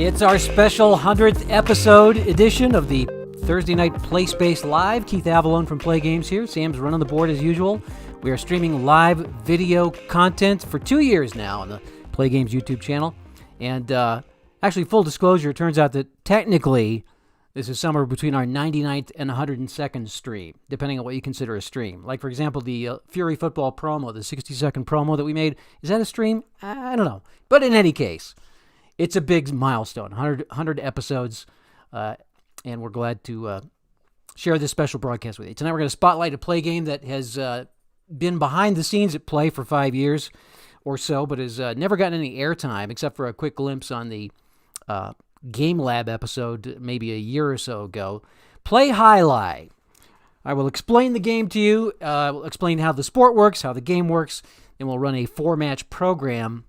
It's our special 100th episode edition of the Thursday Night Play Space Live. Keith Avalone from Play Games here. Sam's running the board as usual. We are streaming live video content for 2 years now on the Play Games YouTube channel. And actually, full disclosure, it turns out that technically this is somewhere between our 99th and 102nd stream, depending on what you consider a stream. Like, for example, the Fury Football promo, the 60-second promo that we made. Is that a stream? I don't know. But in any case, it's a big milestone, 100 episodes, and we're glad to share this special broadcast with you. Tonight we're going to spotlight a Play game that has been behind the scenes at Play for 5 years or so, but has never gotten any airtime except for a quick glimpse on the Game Lab episode maybe a year or so ago. Play-ALAI. I will explain the game to you. We'll explain how the sport works, how the game works, and we'll run a 4-match program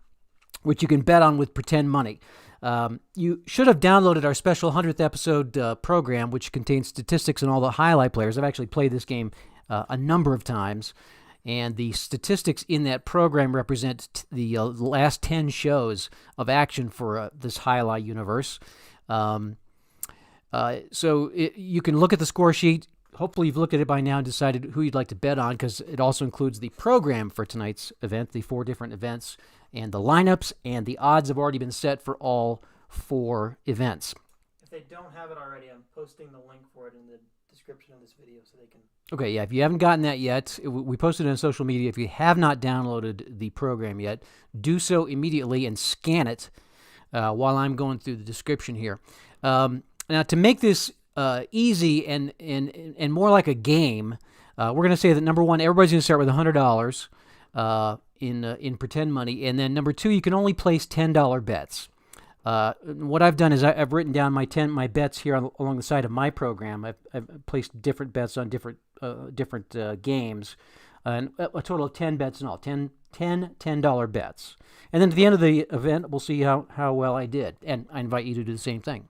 which you can bet on with pretend money. You should have downloaded our special 100th episode program, which contains statistics on all the highlight players. I've actually played this game a number of times, and the statistics in that program represent the last 10 shows of action for this highlight universe. You can look at the score sheet. Hopefully you've looked at it by now and decided who you'd like to bet on, because it also includes the program for tonight's event, the 4 different events, and the lineups, and the odds have already been set for all 4 events. If they don't have it already, I'm posting the link for it in the description of this video so they can... Okay, yeah, if you haven't gotten that yet, we posted it on social media. If you have not downloaded the program yet, do so immediately and scan it while I'm going through the description here. Now, to make this easy and more like a game, we're going to say that, number one, everybody's going to start with $100 in pretend money, and then number 2, you can only place $10 bets. What I've done is I've written down my bets here along the side of my program. I've placed different bets on different games, and a total of 10 bets in all, 10 $10 bets. And then at the end of the event, we'll see how well I did, and I invite you to do the same thing.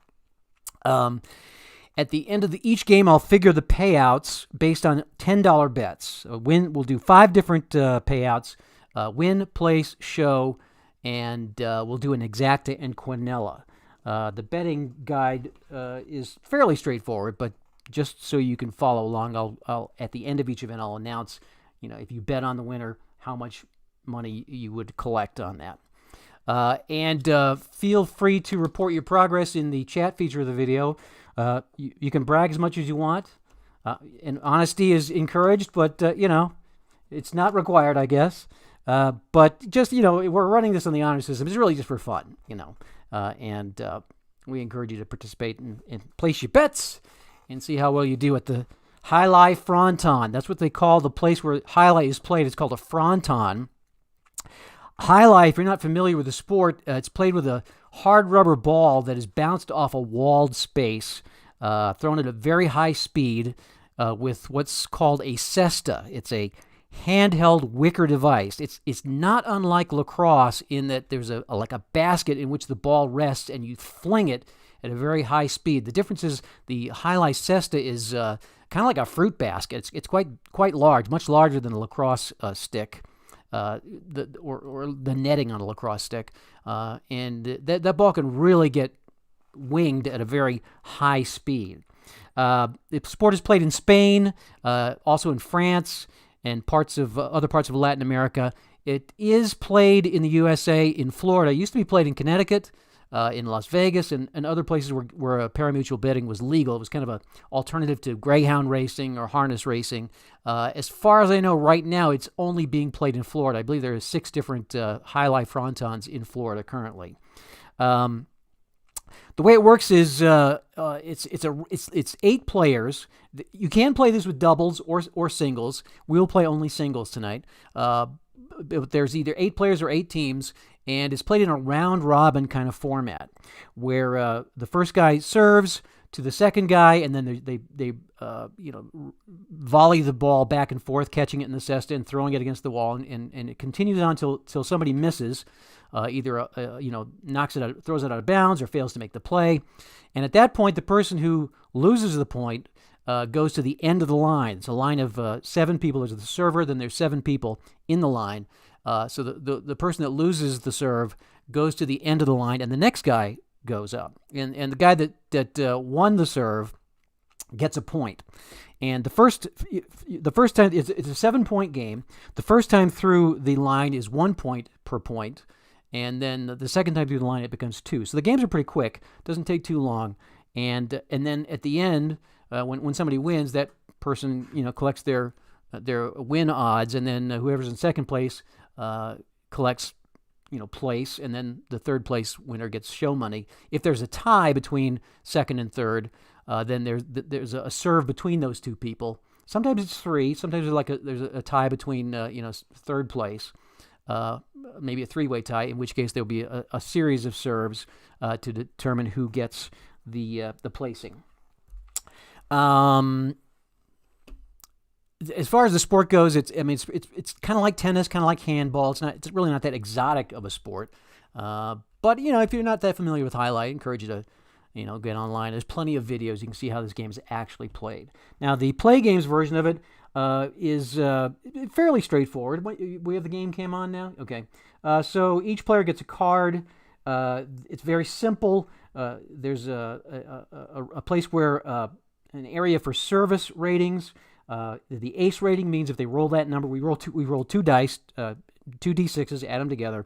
At the end of each game, I'll figure the payouts based on $10 bets. We'll do 5 different payouts: win, place, show, and we'll do an exacta and quinella. The betting guide is fairly straightforward, but just so you can follow along, I'll at the end of each event, I'll announce, if you bet on the winner, how much money you would collect on that. And feel free to report your progress in the chat feature of the video. You can brag as much as you want, and honesty is encouraged, but, it's not required, I guess. But just, we're running this on the honor system. It's really just for fun, and we encourage you to participate and place your bets and see how well you do at the JAI-ALAI Fronton. That's what they call the place where highlight is played. It's called a fronton. JAI-ALAI, if you're not familiar with the sport, it's played with a hard rubber ball that is bounced off a walled space, thrown at a very high speed with what's called a cesta. It's a handheld wicker device. It's not unlike lacrosse in that there's like a basket in which the ball rests and you fling it at a very high speed. The difference is the JAI-ALAI cesta is kind of like a fruit basket. It's quite large, much larger than a lacrosse stick. Or the netting on a lacrosse stick, and that ball can really get winged at a very high speed. The sport is played in Spain, also in France, and other parts of Latin America. It is played in the USA, in Florida. It used to be played in Connecticut, in Las Vegas, and other places where parimutuel betting was legal. It was kind of an alternative to greyhound racing or harness racing. As far as I know, right now, it's only being played in Florida. I believe there are 6 different JAI-ALAI frontons in Florida currently. The way it works is it's 8 players. You can play this with doubles or singles. We'll play only singles tonight. There's either 8 players or 8 teams, and it's played in a round-robin kind of format, where the first guy serves to the second guy, and then they volley the ball back and forth, catching it in the cesta and throwing it against the wall, and it continues on till somebody misses, either knocks it out, throws it out of bounds, or fails to make the play. And at that point, the person who loses the point goes to the end of the line. It's a line of 7 people. There's the server, then there's 7 people in the line. So the person that loses the serve goes to the end of the line, and the next guy goes up. And the guy that won the serve gets a point. And the first time, it's a 7-point game. The first time through the line is 1 point per point. And then the second time through the line, it becomes 2. So the games are pretty quick. Doesn't take too long. And then at the end, when somebody wins, that person collects their win odds, and then whoever's in second place collects place, and then the third place winner gets show money. If there's a tie between second and third, then there's a serve between those two people. Sometimes it's 3. Sometimes there's a tie between third place. Maybe a 3-way tie, in which case there'll be a series of serves to determine who gets the placing. As far as the sport goes, it's kind of like tennis, kind of like handball. It's really not that exotic of a sport. But if you're not that familiar with JAI-ALAI, I encourage you to get online. There's plenty of videos. You can see how this game is actually played. Now, the Play Games version of it is fairly straightforward. We have the game cam on now? Okay. So each player gets a card. It's very simple. There's a place where an area for service ratings. The ace rating means if they roll that number, we roll 2 dice, 2 d6s, add them together.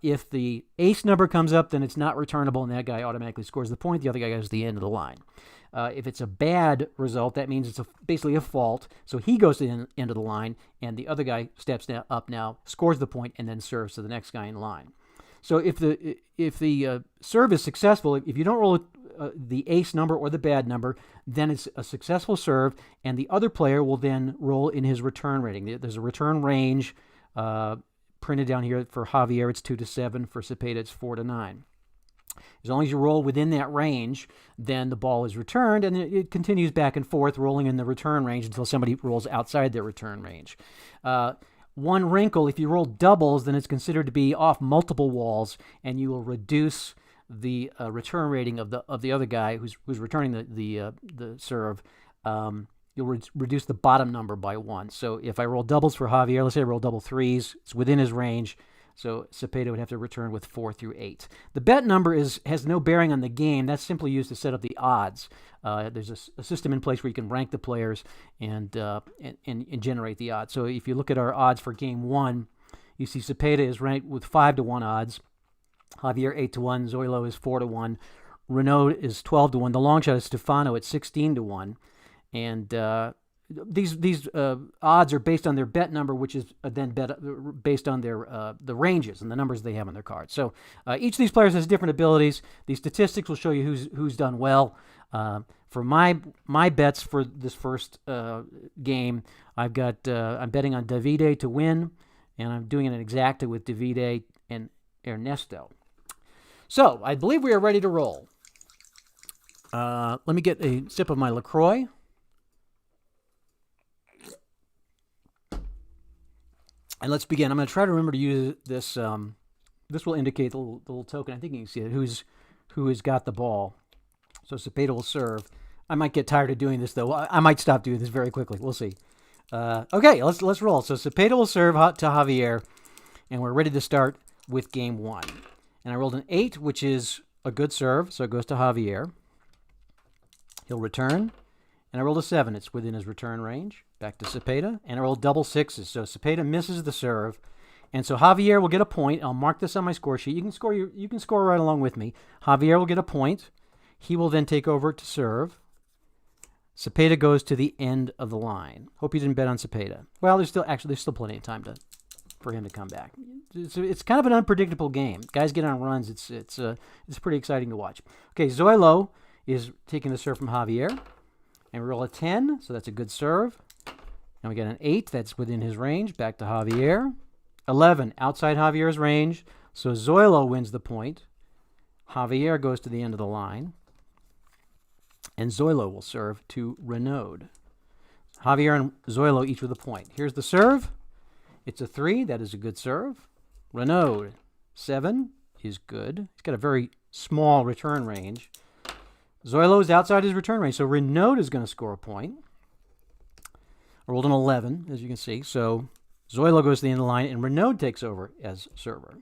If the ace number comes up, then it's not returnable, and that guy automatically scores the point. The other guy goes to the end of the line. If it's a bad result, that means it's basically a fault. So he goes to the end of the line, and the other guy steps up now, scores the point, and then serves to the next guy in line. So if the serve is successful, if you don't roll the ace number or the bad number, then it's a successful serve, and the other player will then roll in his return rating. There's a return range printed down here. For Javier, it's 2 to 7. For Cepeda, it's 4 to 9. As long as you roll within that range, then the ball is returned, and it continues back and forth, rolling in the return range until somebody rolls outside their return range. One wrinkle: if you roll doubles, then it's considered to be off multiple walls, and you will reduce the return rating of the other guy who's returning the serve. You'll reduce the bottom number by 1. So if I roll doubles for Javier, let's say I roll double 3s, it's within his range. So Cepeda would have to return with 4 through 8. The bet number has no bearing on the game. That's simply used to set up the odds. There's a system in place where you can rank the players and generate the odds. So if you look at our odds for game 1, you see Cepeda is ranked with 5 to 1 odds. Javier 8 to 1. Zoilo is 4 to 1. Renaud is 12 to 1. The long shot is Stefano at 16 to 1. And these odds are based on their bet number, which is then based on their the ranges and the numbers they have on their cards. So each of these players has different abilities. These statistics will show you who's done well. For my bets for this first game, I'm betting on Davide to win, and I'm doing an exacta with Davide and Ernesto. So I believe we are ready to roll. Let me get a sip of my LaCroix. And let's begin. I'm going to try to remember to use this. This will indicate the little token. I think you can see it. Who has got the ball. So Cepeda will serve. I might get tired of doing this, though. I might stop doing this very quickly. We'll see. Okay, let's roll. So Cepeda will serve to Javier, and we're ready to start with game 1. And I rolled an 8, which is a good serve, so it goes to Javier. He'll return. And I rolled a 7. It's within his return range. Back to Cepeda. And I rolled double 6s. So Cepeda misses the serve. And so Javier will get a point. I'll mark this on my score sheet. You can score right along with me. Javier will get a point. He will then take over to serve. Cepeda goes to the end of the line. Hope you didn't bet on Cepeda. Well, there's still plenty of time for him to come back. It's kind of an unpredictable game. Guys get on runs. It's pretty exciting to watch. Okay, Zoilo is taking the serve from Javier. And we roll a 10, so that's a good serve. And we get an 8, that's within his range. Back to Javier. 11, outside Javier's range. So Zoilo wins the point. Javier goes to the end of the line. And Zoilo will serve to Renaud. Javier and Zoilo each with a point. Here's the serve. It's a 3, that is a good serve. Renaud, 7 is good. He's got a very small return range. Zoilo is outside his return range, so Renaud is going to score a point. I rolled an 11, as you can see. So Zoilo goes to the end of the line, and Renaud takes over as server.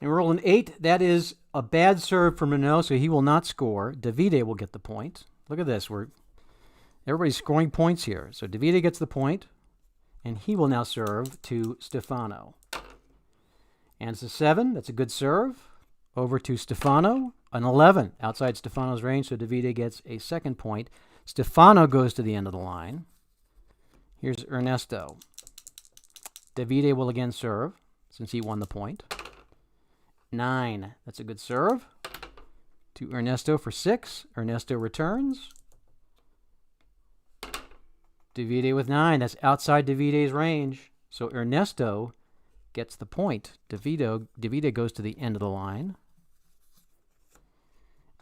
And we're rolling 8. That is a bad serve from Renaud, so he will not score. Davide will get the point. Look at this. Everybody's scoring points here. So Davide gets the point, and he will now serve to Stefano. And it's a 7. That's a good serve. Over to Stefano. An 11 outside Stefano's range, so Davide gets a second point. Stefano goes to the end of the line. Here's Ernesto. Davide will again serve, since he won the point. 9. That's a good serve. To Ernesto for 6. Ernesto returns. Davide with 9. That's outside Davide's range. So Ernesto gets the point. Davide goes to the end of the line.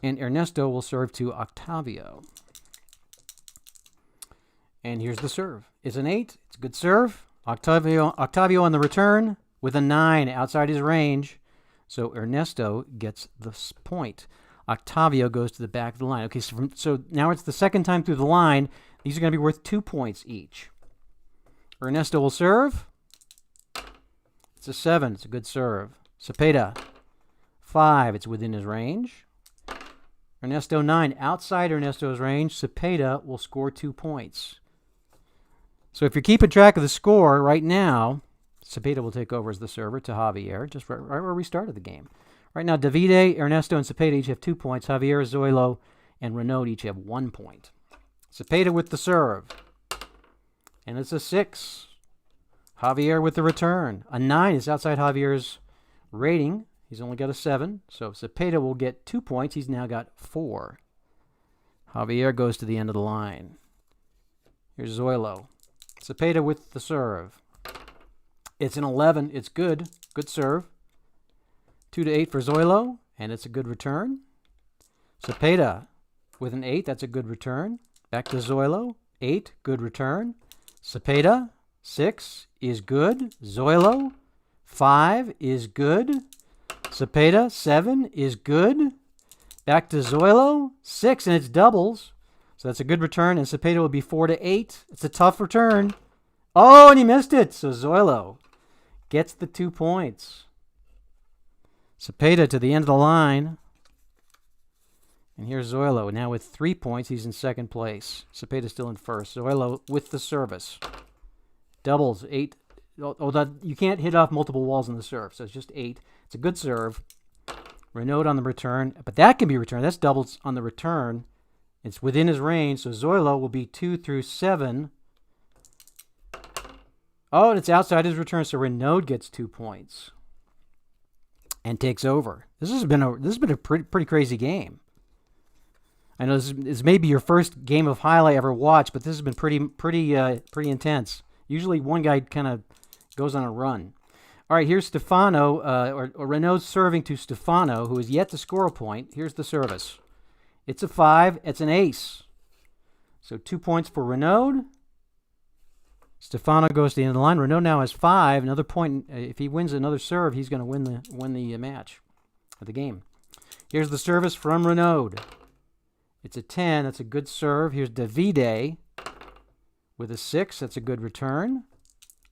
And Ernesto will serve to Octavio. And here's the serve. It's an 8. It's a good serve. Octavio on the return with a 9 outside his range. So Ernesto gets the point. Octavio goes to the back of the line. Okay, so now it's the second time through the line. These are going to be worth 2 points each. Ernesto will serve. It's a 7. It's a good serve. Cepeda, 5. It's within his range. Ernesto, 9. Outside Ernesto's range. Cepeda will score 2 points. So if you're keeping track of the score right now, Cepeda will take over as the server to Javier, just right where we started the game. Right now, Davide, Ernesto, and Cepeda each have 2 points. Javier, Zoilo, and Renaud each have 1 point. Cepeda with the serve. And it's a 6. Javier with the return. A 9 is outside Javier's rating. He's only got a 7. So Cepeda will get 2 points. He's now got 4. Javier goes to the end of the line. Here's Zoilo. Cepeda with the serve. It's an 11. It's good. Good serve. 2 to 8 for Zoilo, and it's a good return. Cepeda with an 8. That's a good return. Back to Zoilo. 8. Good return. Cepeda. 6 is good. Zoilo. 5 is good. Cepeda. 7 is good. Back to Zoilo. 6, and it's doubles. So that's a good return, and Cepeda will be 4 to 8. It's a tough return. Oh, and he missed it. So Zoilo gets the 2 points. Cepeda to the end of the line. And here's Zoilo. Now with 3 points, he's in second place. Cepeda still in first. Zoilo with the service. Doubles, 8. You can't hit off multiple walls in the serve, so it's just 8. It's a good serve. Renaud on the return, but that can be returned. That's doubles on the return. It's within his range, so Zoilo will be 2 through 7. Oh, and it's outside his return, so Renaud gets 2 points and takes over. This has been a pretty crazy game. I know this may be your first game of JAI-ALAI ever watched, but this has been pretty intense. Usually one guy kind of goes on a run. All right, here's Stefano, or Renaud serving to Stefano, who is yet to score a point. Here's the service. It's a 5. It's an ace. So 2 points for Renaud. Stefano goes to the end of the line. Renaud now has 5. Another point. If he wins another serve, he's going to win the match, or the game. Here's the service from Renaud. It's a 10. That's a good serve. Here's Davide with a 6. That's a good return.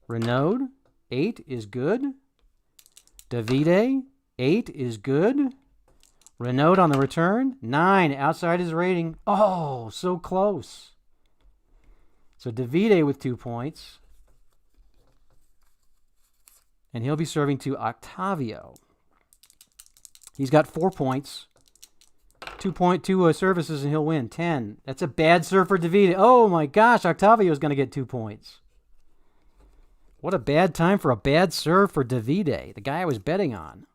Renaud, 8 is good. Davide, 8 is good. Renaud on the return. 9 outside his rating. Oh, so close. So Davide with 2 points. And he'll be serving to Octavio. He's got 4 points. 2 services and he'll win. 10. That's a bad serve for Davide. Oh my gosh, Octavio is going to get 2 points. What a bad time for a bad serve for Davide, the guy I was betting on.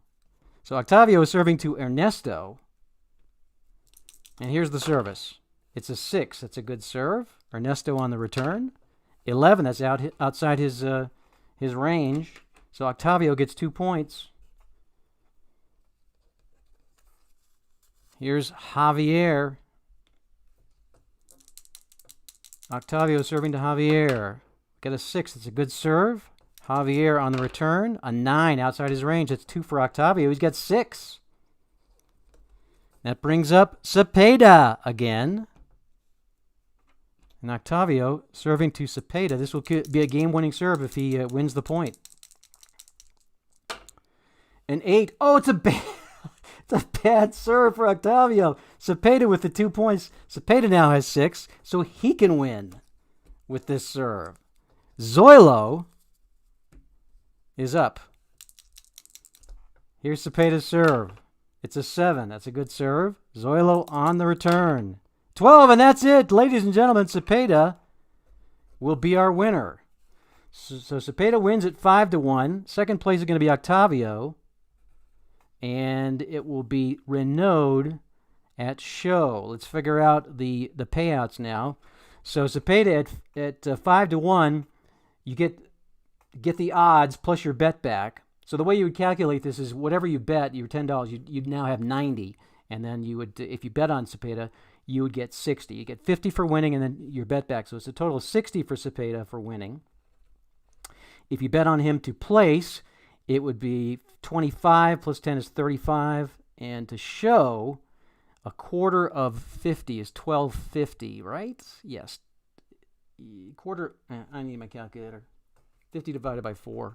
So Octavio is serving to Ernesto. And here's the service. It's a 6. That's a good serve. Ernesto on the return. 11. That's outside his range. So Octavio gets 2 points. Here's Javier. Octavio serving to Javier. Get a 6. It's a good serve. Javier on the return. A 9 outside his range. That's 2 for Octavio. He's got 6. That brings up Cepeda again. And Octavio serving to Cepeda. This will be a game-winning serve if he wins the point. An 8. Oh, it's a bad, it's a bad serve for Octavio. Cepeda with the 2 points. Cepeda now has 6, so he can win with this serve. Zoilo is up. Here's Cepeda's serve. It's a 7. That's a good serve. Zoilo on the return. 12, and that's it. Ladies and gentlemen, Cepeda will be our winner. So Cepeda wins at 5-1. Second place is going to be Octavio. And it will be Renaud at show. Let's figure out the payouts now. So Cepeda at 5-1, you get the odds plus your bet back. So the way you would calculate this is whatever you bet, your $10, you'd now have 90. And then you would, if you bet on Cepeda, you would get 60. You get 50 for winning and then your bet back. So it's a total of 60 for Cepeda for winning. If you bet on him to place, it would be 25 plus 10 is 35. And to show, a quarter of 50 is 1250, right? Yes. Quarter, I need my calculator. 50 divided by 4.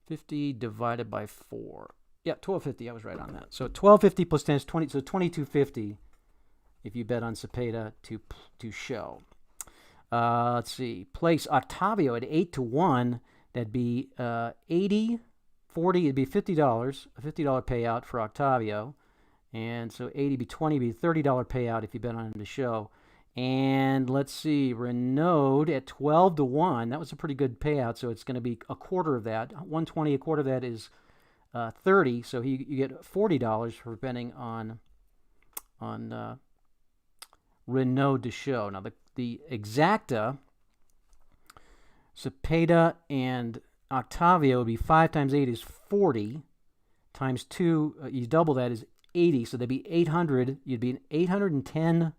50 divided by 4. Yeah, 1250. I was right on that. So 1250 plus 10 is 20. So 2250 if you bet on Cepeda to show. Let's see. Place Octavio at 8-1. That'd be 80, 40. It'd be $50. A $50 payout for Octavio. And so 80 be 20 be $30 payout if you bet on him to show. And let's see, Renaud at 12-1. That was a pretty good payout, so it's going to be a quarter of that. 120, a quarter of that is 30. So you get $40 for betting on Renaud to show. Now the exacta, Cepeda and Octavio would be 5 times 8 is 40 times 2. You double that is 80, so that'd be 800. You'd be 810.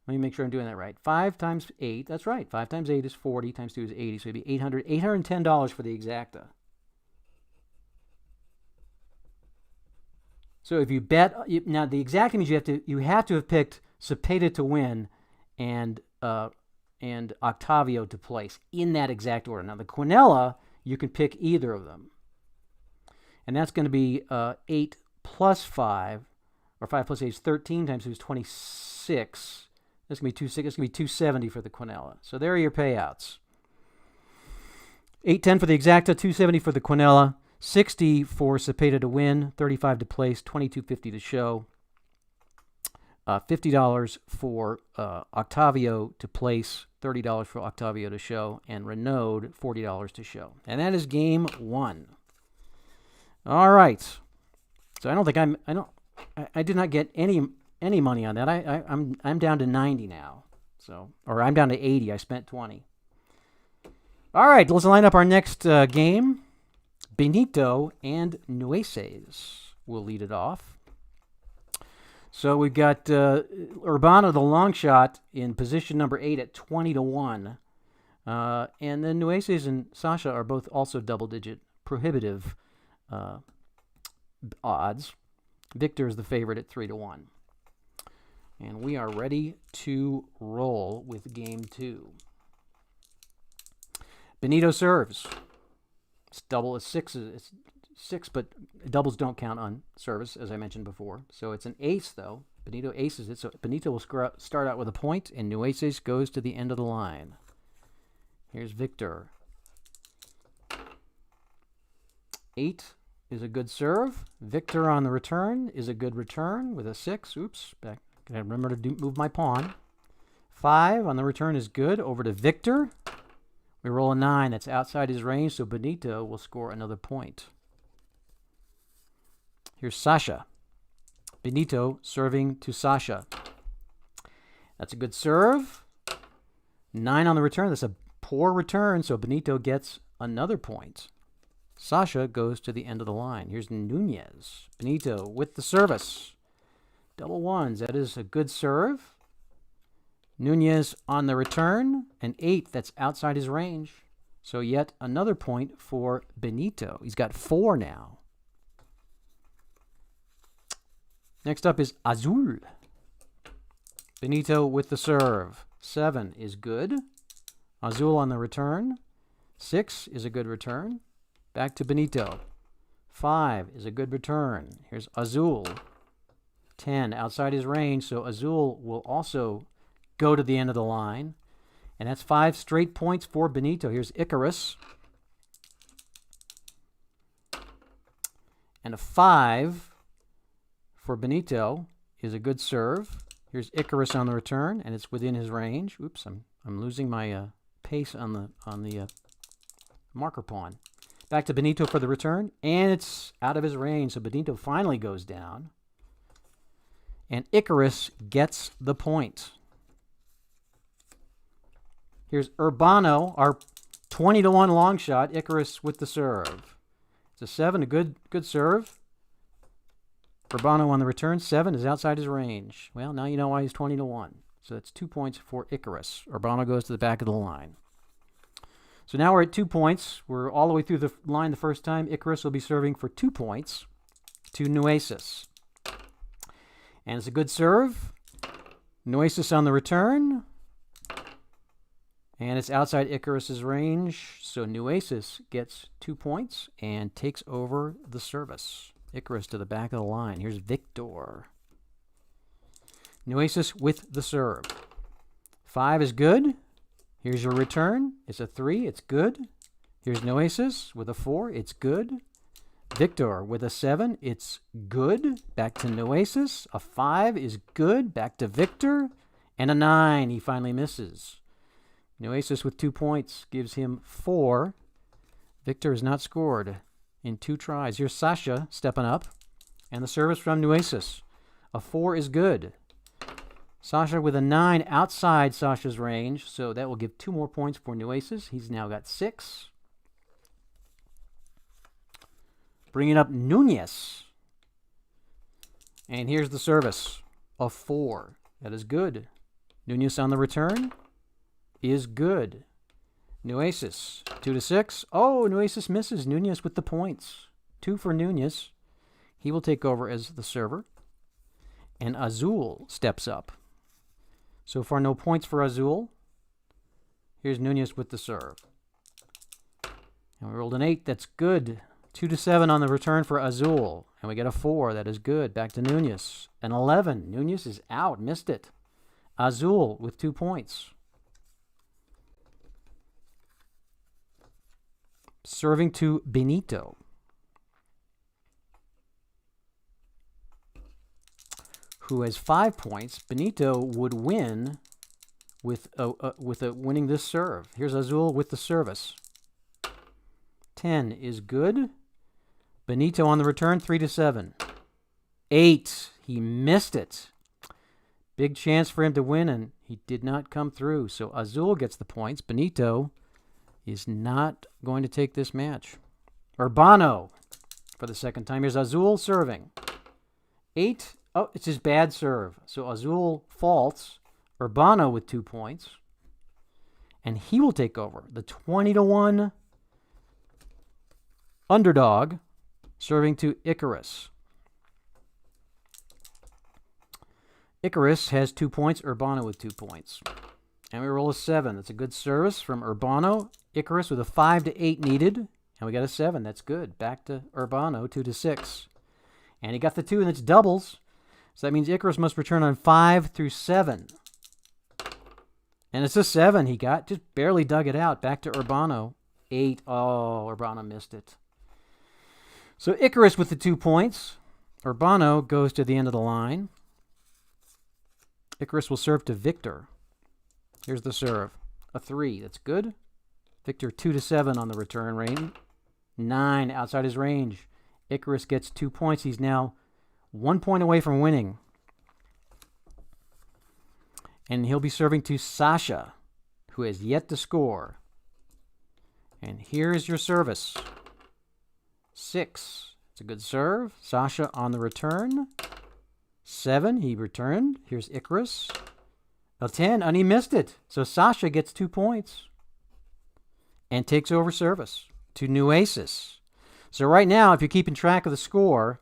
Let me make sure I'm doing that right. 5 times 8, that's right. 5 times 8 is 40, times 2 is 80, so it'd be $810 for the exacta. So if you bet, now the exacta means you have to have picked Cepeda to win and Octavio to place in that exact order. Now the quinella, you can pick either of them. And that's going to be 8 plus 5, or 5 plus 8 is 13 times 2 is 26. That's going to be 260. It's going to be 270 for the quinella. So there are your payouts. 810 for the exacta, 270 for the quinella, 60 for Cepeda to win, 35 to place, 2250 to show, $50 for Octavio to place, $30 for Octavio to show, and Renaud $40 to show. And that is game 1. All right. So I don't think I did not get any money on that. I'm down to 90 now. So, or I'm down to 80. I spent 20. All right, let's line up our next game. Benito and Nueces will lead it off. So we've got Urbano, the long shot, in position number 8 at 20-1. And then Nueces and Sasha are both also double-digit prohibitive odds. Victor is the favorite at 3-1. And we are ready to roll with game 2. Benito serves. It's double. It's 6. It's 6, but doubles don't count on service, as I mentioned before. So it's an ace, though. Benito aces it. So Benito will start out with a point, and Nueces goes to the end of the line. Here's Victor. 8 is a good serve. Victor on the return is a good return with a 6. Oops, back. Gotta remember to move my pawn. 5 on the return is good. Over to Victor. We roll a 9. That's outside his range, so Benito will score another point. Here's Sasha. Benito serving to Sasha. That's a good serve. 9 on the return. That's a poor return, so Benito gets another point. Sasha goes to the end of the line. Here's Nunez. Benito with the service. Double ones. That is a good serve. Nunez on the return. An 8. That's outside his range. So yet another point for Benito. He's got 4 now. Next up is Azul. Benito with the serve. 7 is good. Azul on the return. 6 is a good return. Back to Benito. 5 is a good return. Here's Azul. 10 outside his range, so Azul will also go to the end of the line. And that's 5 straight points for Benito. Here's Icarus. And a 5 for Benito is a good serve. Here's Icarus on the return, and it's within his range. Oops, I'm losing my pace on the marker pawn. Back to Benito for the return, and it's out of his range, so Benito finally goes down. And Icarus gets the point. Here's Urbano, our 20-to-1 long shot. Icarus with the serve. It's a 7, a good serve. Urbano on the return. 7 is outside his range. Well, now you know why he's 20-to-1. So that's 2 points for Icarus. Urbano goes to the back of the line. So now we're at 2 points. We're all the way through the line the first time. Icarus will be serving for 2 points to Nueces. And it's a good serve. Nueces on the return. And it's outside Icarus's range. So Nueces gets 2 points and takes over the service. Icarus to the back of the line. Here's Victor. Nueces with the serve. 5 is good. Here's your return. It's a 3. It's good. Here's Nueces with a 4. It's good. Victor with a 7. It's good. Back to Nueces. A 5 is good. Back to Victor. And a 9. He finally misses. Nueces with 2 points gives him 4. Victor has not scored in 2 tries. Here's Sasha stepping up. And the service from Nueces. A 4 is good. Sasha with a 9 outside Sasha's range, so that will give 2 more points for Nueces. He's now got 6. Bringing up Nunez. And here's the service. A 4. That is good. Nunez on the return is good. Nueces, 2-6. Oh, Nueces misses. Nunez with the points. 2 for Nunez. He will take over as the server. And Azul steps up. So far, no points for Azul. Here's Nunez with the serve. And we rolled an 8. That's good. 2-7 on the return for Azul. And we get a 4. That is good. Back to Nunez. An 11. Nunez is out. Missed it. Azul with 2 points. Serving to Benito. Who has 5 points. Benito would win with winning this serve. Here's Azul with the service. 10 is good. Benito on the return, 3-7. 8. He missed it. Big chance for him to win, and he did not come through. So Azul gets the points. Benito is not going to take this match. Urbano for the second time. Here's Azul serving. 8. Oh, it's his bad serve. So Azul faults. Urbano with 2 points. And he will take over. The 20-to-1 underdog serving to Icarus. Icarus has 2 points. Urbano with 2 points. And we roll a 7. That's a good service from Urbano. Icarus with a 5-8 needed. And we got a 7. That's good. Back to Urbano, 2-6. And he got the 2, and it's doubles. So that means Icarus must return on 5 through 7. And it's a 7 he got. Just barely dug it out. Back to Urbano. 8. Oh, Urbano missed it. So Icarus with the 2 points. Urbano goes to the end of the line. Icarus will serve to Victor. Here's the serve. A 3. That's good. Victor 2-7 on the return range. 9 outside his range. Icarus gets 2 points. He's now 1 point away from winning. And he'll be serving to Sasha, who has yet to score. And here's your service. 6. It's a good serve. Sasha on the return. 7. He returned. Here's Icarus. A 10, and he missed it. So Sasha gets 2 points and takes over service to Nueces. So right now, if you're keeping track of the score,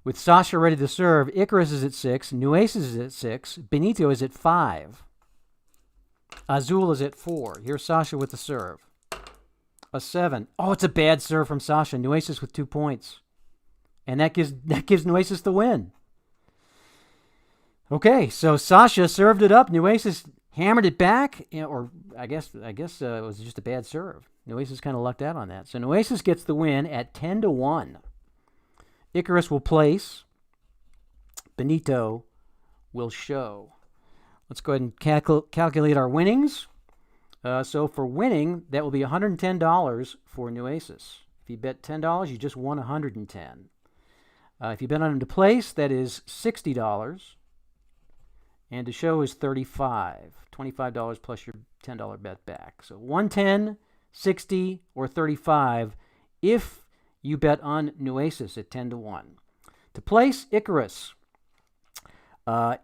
with Sasha ready to serve, Icarus is at 6, Nueces is at 6, Benito is at 5, Azul is at 4. Here's Sasha with the serve. A 7. Oh, it's a bad serve from Sasha. Nueces with 2 points. And that gives Nueces the win. Okay, so Sasha served it up. Nueces hammered it back, or I guess it was just a bad serve. Nueces kind of lucked out on that. So Nueces gets the win at 10-1. Icarus will place. Benito will show. Let's go ahead and calculate our winnings. So for winning, that will be $110 for Nueces. If you bet $10, you just won $110. If you bet on him to place, that is $60. And to show is $35. $25 plus your $10 bet back. So 110, 60, or 35 if you bet on Nueces at 10-1. To place, Icarus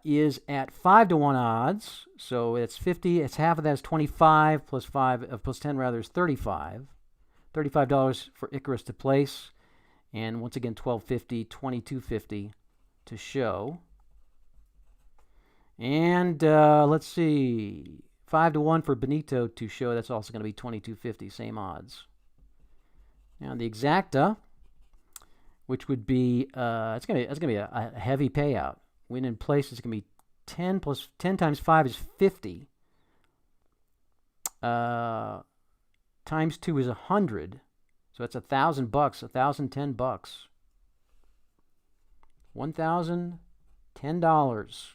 is at 5-1 odds. So it's 50. It's half of that is 25 plus 10 rather is 35. $35 for Icarus to place. And once again, $12.50, $22.50 to show. And let's see, 5-1 for Benito to show. That's also going to be $22.50, same odds. Now the exacta, which would be it's gonna be a heavy payout. Win in place is gonna be 10 plus 10 times 5 is 50. Times 2 is 100. So that's $1,000, $1,010. $1,010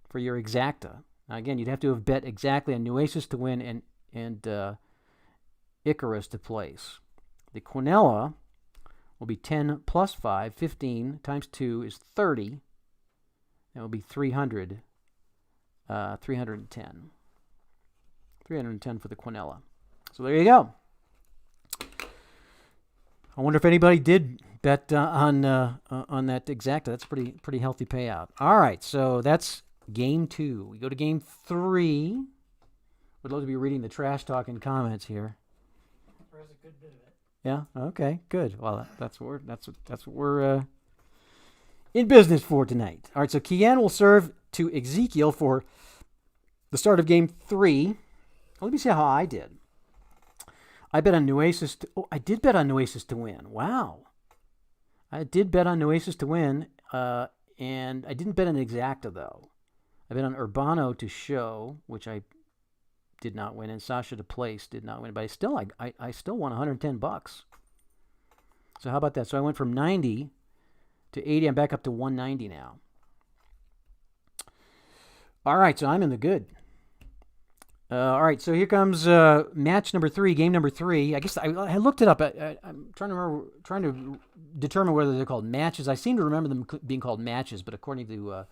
for your exacta. Now again, you'd have to have bet exactly on Nueces to win and Icarus to place. The quinella will be 10 plus 5, 15 times 2 is 30. That will be 300. 310. 310 for the quinella. So there you go. I wonder if anybody did bet on that exacta. That's pretty healthy payout. All right, so that's game 2. We go to game 3. Would love to be reading the trash talk and comments here. There's a good bit of it. Yeah. Okay. Good. Well, that's what we're in business for tonight. All right. So Kian will serve to Ezekiel for the start of game 3. Let me see how I did. I bet on Nueces. I did bet on Nueces to win. Wow. I did bet on Nueces to win, and I didn't bet on exacta though. I bet on Urbano to show, which I did not win, and Sasha to place did not win. But I still won $110. So how about that? So I went from 90 to 80. I'm back up to 190 now. All right, so I'm in the good. All right, so here comes match number 3, game number 3. I guess I looked it up. I'm trying to determine whether they're called matches. I seem to remember them being called matches, but according to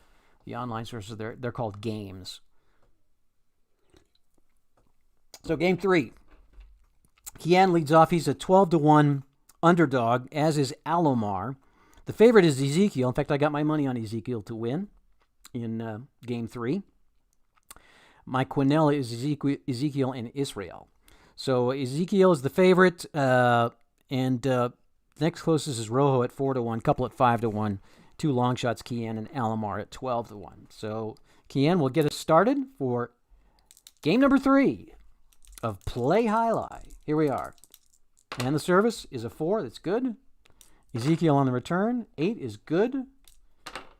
the online sources, they're called games. So game 3. Kian leads off. He's a 12-1 underdog, as is Alomar. The favorite is Ezekiel. In fact, I got my money on Ezekiel to win in game 3. My quinella is Ezekiel and Israel. So Ezekiel is the favorite, and next closest is Rojo at 4-1, couple at 5-1, 2 long shots, Kian and Alomar at 12-1. So Kian will get us started for game number 3 of PLAAY. Here we are. And the service is a 4. That's good. Ezekiel on the return. 8 is good.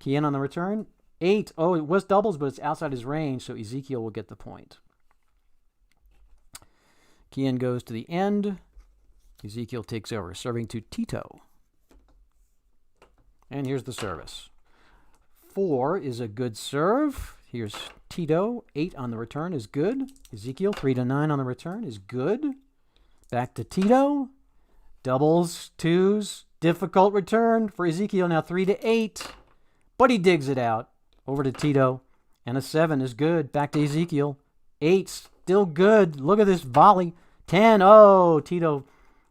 Kian on the return. 8. Oh, it was doubles, but it's outside his range, so Ezekiel will get the point. Kian goes to the end. Ezekiel takes over, serving to Tito. And here's the service. 4 is a good serve. Here's Tito. 8 on the return is good. Ezekiel, 3-9 on the return is good. Back to Tito. Doubles, 2s. Difficult return for Ezekiel. Now 3-8. But he digs it out. Over to Tito. And a 7 is good. Back to Ezekiel. 8 still good. Look at this volley. 10. Oh, Tito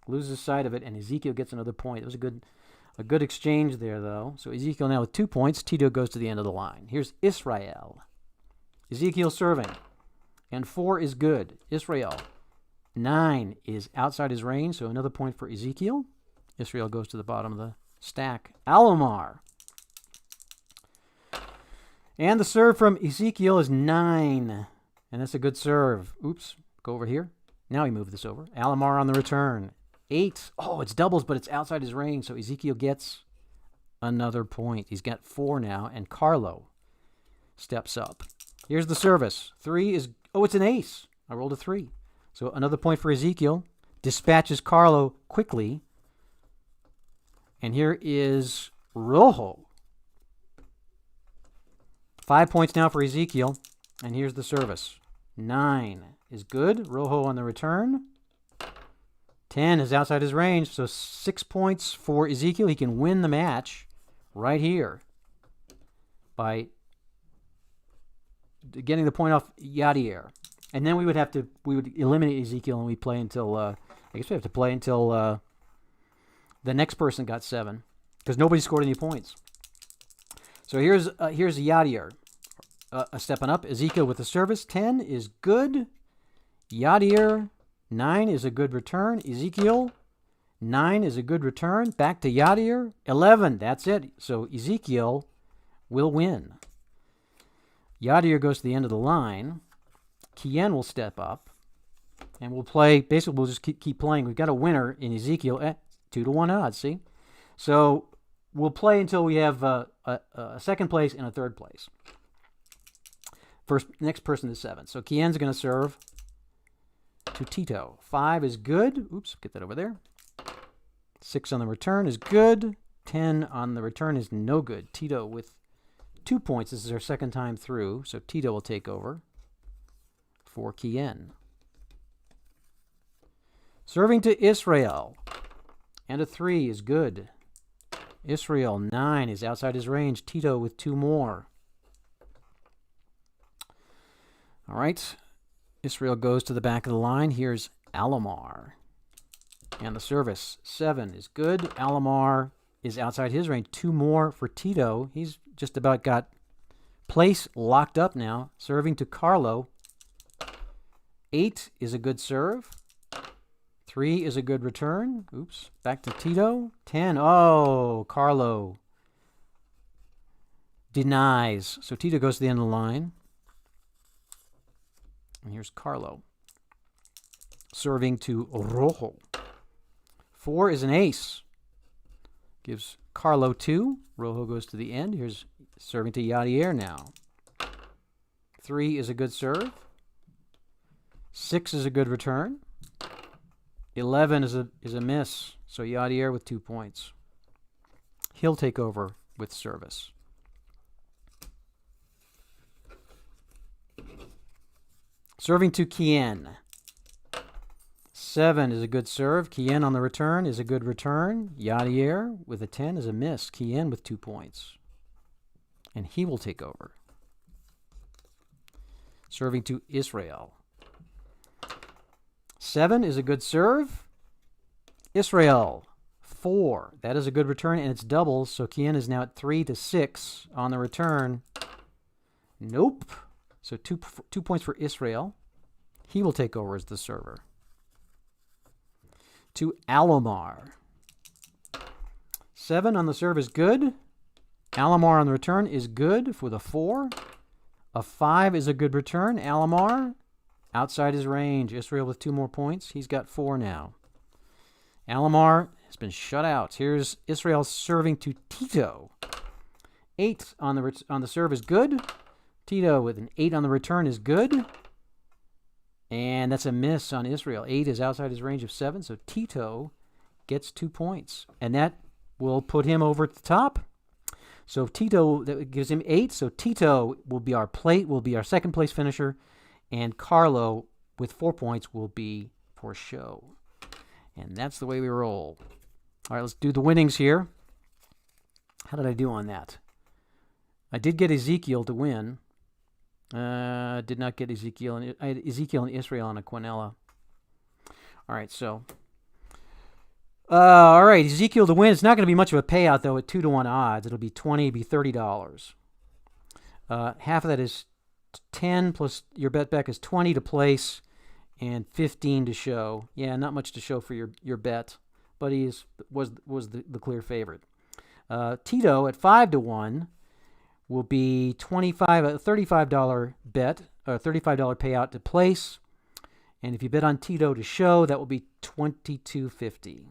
loses sight of it. And Ezekiel gets another point. It was a good exchange there, though. So Ezekiel now with 2 points. Tito goes to the end of the line. Here's Israel. Ezekiel serving. And 4 is good. Israel. 9 is outside his range. So another point for Ezekiel. Israel goes to the bottom of the stack. Alomar. And the serve from Ezekiel is 9. And that's a good serve. Oops. Go over here. Now we move this over. Alomar on the return. 8. Oh, it's doubles, but it's outside his range, so Ezekiel gets another point. He's got 4 now, and Carlo steps up. Here's the service. 3 is... Oh, it's an ace. I rolled a 3. So another point for Ezekiel. Dispatches Carlo quickly. And here is Rojo. 5 points now for Ezekiel. And here's the service. 9 is good. Rojo on the return. 10 is outside his range. So 6 points for Ezekiel. He can win the match right here by getting the point off Yadier. And then we would eliminate Ezekiel and we play until, I guess we have to play until the next person got 7 because nobody scored any points. So here's Yadier stepping up. Ezekiel with the service. 10 is good. Yadier. 9 is a good return. Ezekiel. 9 is a good return. Back to Yadier. 11. That's it. So Ezekiel will win. Yadier goes to the end of the line. Kien will step up. And we'll play. Basically, we'll just keep playing. We've got a winner in Ezekiel at 2-to-1 odds. See? So we'll play until we have a second place and a third place. Next person is 7. So Kien's going to serve to Tito. 5 is good. Oops, get that over there. 6 on the return is good. 10 on the return is no good. Tito with 2 points. This is our second time through, so Tito will take over for Kien. Serving to Israel. And a 3 is good. Israel, 9 is outside his range. Tito with 2 more. All right. Israel goes to the back of the line. Here's Alomar. And the service. 7 is good. Alomar is outside his range. 2 more for Tito. He's just about got place locked up now. Serving to Carlo. 8 is a good serve. 3 is a good return. Oops. Back to Tito. 10. Oh, Carlo denies. So Tito goes to the end of the line. And here's Carlo. Serving to Rojo. 4 is an ace. Gives Carlo 2. Rojo goes to the end. Here's serving to Yadier now. 3 is a good serve. 6 is a good return. 11 is a miss. So Yadier with 2 points. He'll take over with service. Serving to Kien. 7 is a good serve. Kien on the return is a good return. Yadier with a 10 is a miss. Kien with 2 points. And he will take over. Serving to Israel. 7 is a good serve. Israel. 4. That is a good return, and it's doubles, so Kien is now at 3-6 on the return. Nope. So 2 points for Israel. He will take over as the server. To Alomar. 7 on the serve is good. Alomar on the return is good for the 4. A 5 is a good return. Alomar outside his range. Israel with 2 more points. He's got 4 now. Alomar has been shut out. Here's Israel serving to Tito. 8 on the serve is good. Tito with an 8 on the return is good. And that's a miss on Israel. 8 is outside his range of 7, so Tito gets 2 points. And that will put him over at the top. So Tito, that gives him 8. So Tito will be our second place finisher. And Carlo, with 4 points, will be for show. And that's the way we roll. All right, let's do the winnings here. How did I do on that? I did get Ezekiel to win. Did not get Ezekiel. I had Ezekiel and Israel on a Quinella. All right, so. All right, Ezekiel to win. It's not going to be much of a payout, though, at 2-to-1 odds. It'll be 20, be $30. Half of that is 10 plus your bet back is 20 to place and 15 to show. Yeah, not much to show for your bet, but he was the clear favorite. Tito at 5-to-1 will be a $35 bet, or $35 payout to place, And if you bet on Tito to show, that will be $22.50.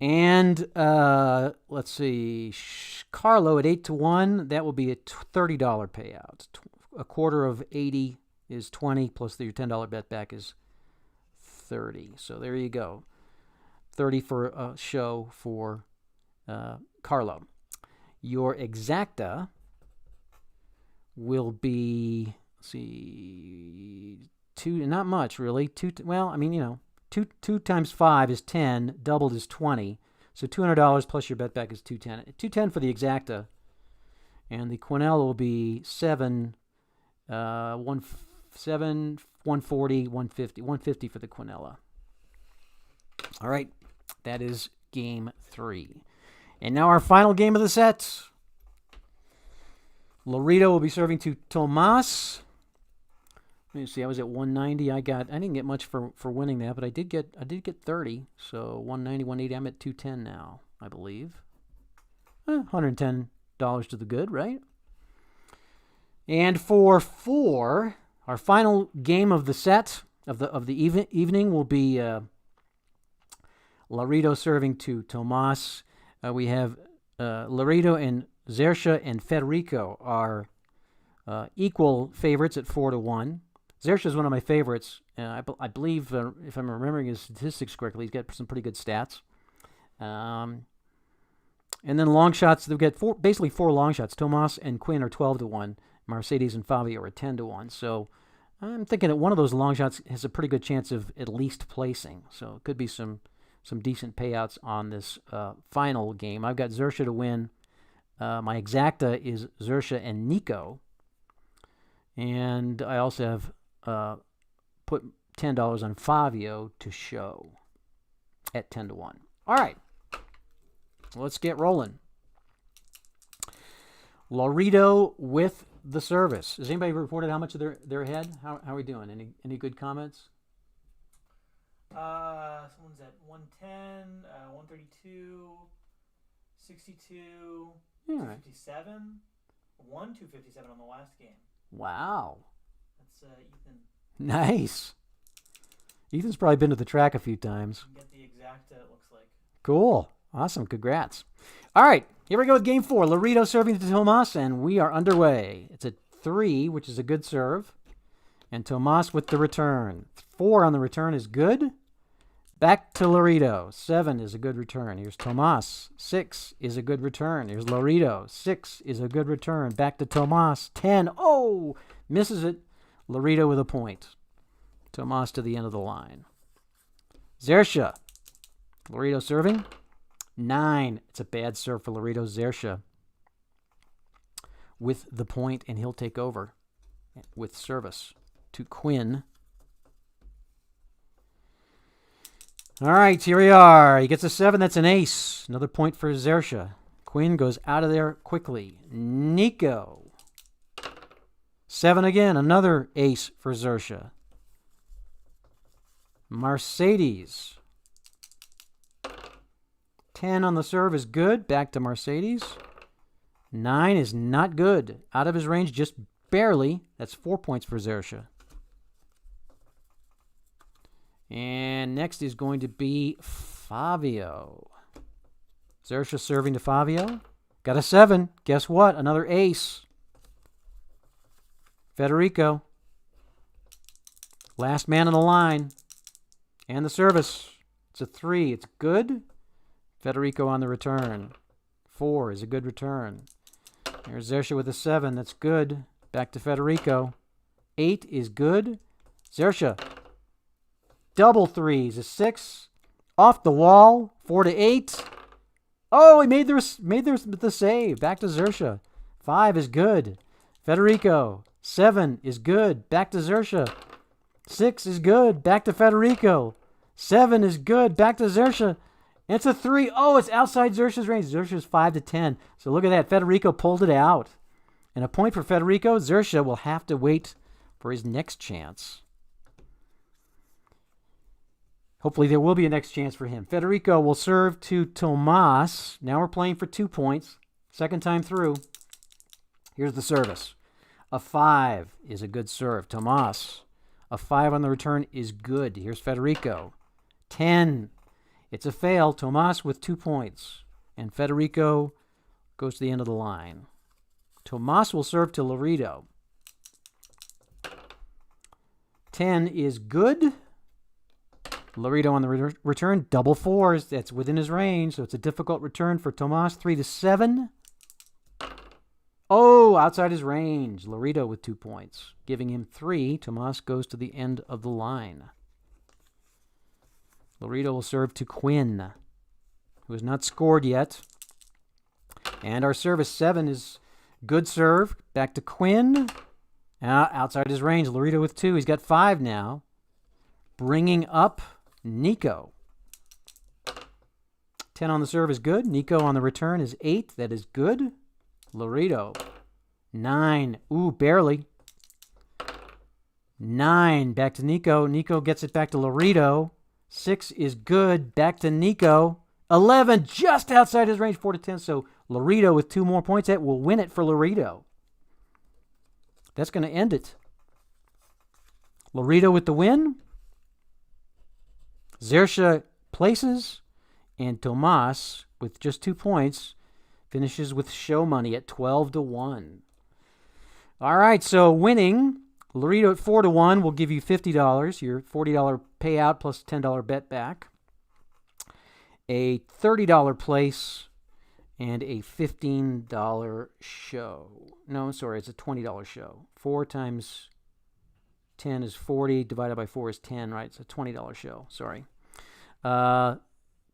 And let's see, Carlo at 8-1, that will be a $30 payout. A quarter of 80 is 20, plus your $10 bet back is 30. So there you go. 30 for a show for Carlo. Your exacta will be, let's see, not much really. Well, I mean, you know, 2 times 5 is 10, doubled is 20. So $200 plus your bet back is $210. $210 for the exacta. And the Quinella will be 7, 140, 150. 150 for the Quinella. All right, that is game 3. And now our final game of the set. Laredo will be serving to Tomas. Let me see. I was at 190. I didn't get much for winning that, but I did get 30. So 190, 180. I'm at 210 now, I believe. $110 to the good, right? And for 4, our final game of the set of the evening will be Laredo serving to Tomas. We have Laredo and Zersha and Federico are equal favorites at 4-1. Zersha is one of my favorites. I believe, if I'm remembering his statistics correctly, he's got some pretty good stats. And then long shots, they've got basically 4 long shots. Tomas and Quinn are 12-1. Mercedes and Fabio are 10-1. So I'm thinking that one of those long shots has a pretty good chance of at least placing. So it could be some decent payouts on this final game. I've got Zersha to win. My exacta is Zersha and Nico. And I also have put $10 on Fabio to show at 10-1. All right. Let's get rolling. Laredo with the service. Has anybody reported how much they're ahead? How are we doing? Any good comments? Someone's at 110, 132, 62, 257. Won 257 on the last game. Wow. That's Ethan. Nice. Ethan's probably been to the track a few times. You can get the exacta, it looks like. Cool. Awesome. Congrats. All right. Here we go with game 4. Laredo serving to Tomas, and we are underway. It's a 3, which is a good serve. And Tomas with the return. 4 on the return is good. Back to Laredo. 7 is a good return. Here's Tomas. 6 is a good return. Here's Laredo. 6 is a good return. Back to Tomas. 10. Oh! Misses it. Laredo with a point. Tomas to the end of the line. Zersha. Laredo serving. 9. It's a bad serve for Laredo. Zersha with the point, and he'll take over with service to Quinn. All right, here we are. He gets a 7. That's an ace. Another point for Zersha. Quinn goes out of there quickly. Nico. 7 again. Another ace for Zersha. Mercedes. 10 on the serve is good. Back to Mercedes. 9 is not good. Out of his range just barely. That's 4 points for Zersha. And next is going to be Fabio. Zersha serving to Fabio. Got a 7. Guess what? Another ace. Federico. Last man on the line. And the service. It's a 3. It's good. Federico on the return. 4 is a good return. There's Zersha with a 7. That's good. Back to Federico. 8 is good. Zersha. Double 3s. A 6. Off the wall. 4-8. Oh, he made the save. Back to Zersha. 5 is good. Federico. 7 is good. Back to Zersha. 6 is good. Back to Federico. 7 is good. Back to Zersha. It's a 3. Oh, it's outside Zersha's range. Zersha's 5-10. So look at that. Federico pulled it out. And a point for Federico. Zersha will have to wait for his next chance. Hopefully there will be a next chance for him. Federico will serve to Tomas. Now we're playing for 2 points. Second time through. Here's the service. A 5 is a good serve. Tomas. A 5 on the return is good. Here's Federico. 10. It's a fail. Tomas with 2 points. And Federico goes to the end of the line. Tomas will serve to Laredo. 10 is good. Laredo on the return. Double 4s. That's within his range, so it's a difficult return for Tomas. 3 to 7. Oh, outside his range. Laredo with 2 points, giving him 3. Tomas goes to the end of the line. Laredo will serve to Quinn, who has not scored yet. And our service 7 is good serve. Back to Quinn. Outside his range. Laredo with 2. He's got 5 now. Bringing up Nico. 10 on the serve is good. Nico on the return is 8. That is good. Laredo. 9. Ooh, barely. 9. Back to Nico. Nico gets it back to Laredo. 6 is good. Back to Nico. 11, just outside his range, 4 to 10. So Laredo with 2 more points. That will win it for Laredo. That's going to end it. Laredo with the win. Zersha places. And Tomas, with just 2 points, finishes with show money at 12 to 1. All right, so winning, Laredo at 4 to 1 will give you $50, your $40 payout plus $10 bet back. A $30 place and a $15 show. No, sorry, it's a $20 show. 4 times 10 is 40, divided by 4 is 10, right? It's a $20 show, sorry.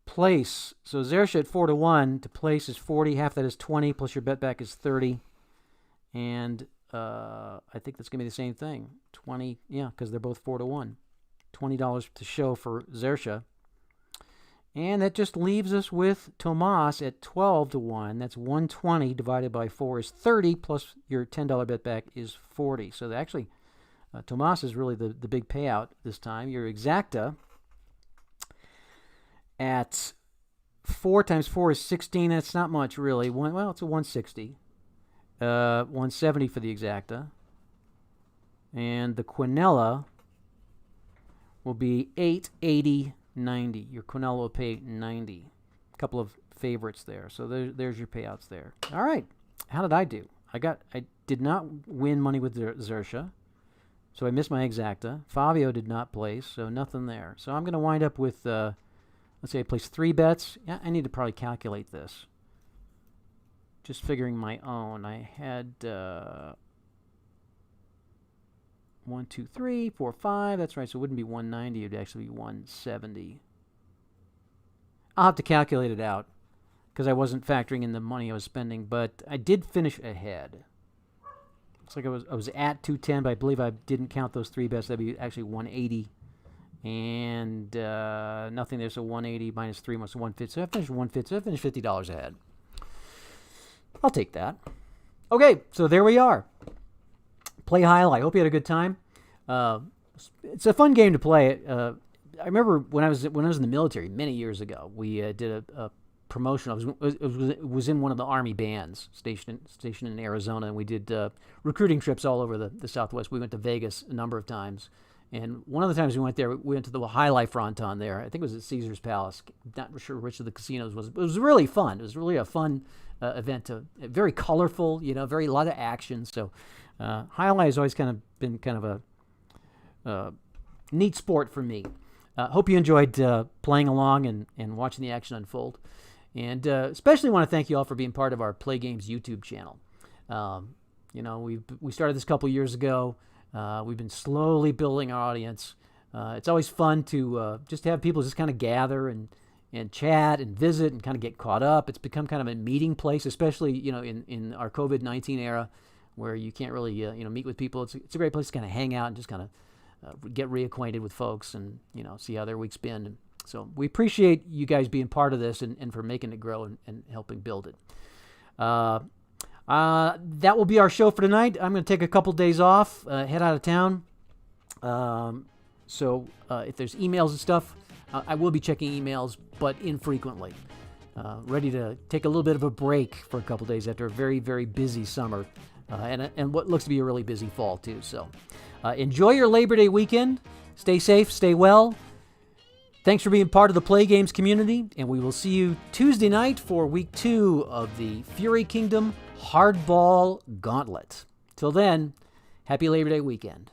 Place, so Zersha at 4 to 1, to place is 40, half that is 20, plus your bet back is 30. And I think that's going to be the same thing. 20, yeah, because they're both 4 to 1. $20 to show for Zersha. And that just leaves us with Tomas at 12 to 1. That's 120 divided by 4 is 30, plus your $10 bet back is 40. So actually, Tomas is really the big payout this time. Your exacta at 4 times 4 is 16. That's not much, really. Well, it's a 160. 170 for the exacta. And the Quinella will be 880. 90. Your Quinella will pay 90. A couple of favorites there. So there's your payouts there. All right. How did I do? I did not win money with Zersha, so I missed my exacta. Fabio did not place, so nothing there. So I'm going to wind up with, let's say I placed 3 bets. Yeah, I need to probably calculate this. Just figuring my own. I had 1, 2, 3, 4, 5. That's right. So it wouldn't be 190. It would actually be 170. I'll have to calculate it out because I wasn't factoring in the money I was spending. But I did finish ahead. Looks like I was at 210, but I believe I didn't count those 3 bets. That'd be actually 180. And nothing there. So 180 minus 3 was 150. So I finished 150. So I finished $50 ahead. I'll take that. Okay, so there we are. Play JAI-ALAI. Hope you had a good time. It's a fun game to play. I remember when I was in the military many years ago, we did a promotion. I was in one of the Army bands stationed in Arizona, and we did recruiting trips all over the Southwest. We went to Vegas a number of times, and one of the times we went there, we went to the JAI-ALAI Fronton there. I think it was at Caesar's Palace. Not sure which of the casinos was. It was really fun. It was really a fun event. Very colorful, a lot of action. So JAI-ALAI has always been kind of a neat sport for me. Hope you enjoyed playing along and watching the action unfold. And especially want to thank you all for being part of our Play Games YouTube channel. We started this a couple years ago. We've been slowly building our audience. It's always fun to just have people just kind of gather and chat and visit and kind of get caught up. It's become kind of a meeting place, especially in our COVID-19 era, where you can't really meet with people. It's a great place to kind of hang out and just kind of get reacquainted with folks and see how their week's been. And so we appreciate you guys being part of this and for making it grow and helping build it. That will be our show for tonight. I'm going to take a couple days off, head out of town. So if there's emails and stuff, I will be checking emails, but infrequently. Ready to take a little bit of a break for a couple days after a very, very busy summer. and what looks to be a really busy fall, too. So enjoy your Labor Day weekend. Stay safe, stay well. Thanks for being part of the Play Games community, and we will see you Tuesday night for Week 2 of the Fury Kingdom Hardball Gauntlet. Till then, happy Labor Day weekend.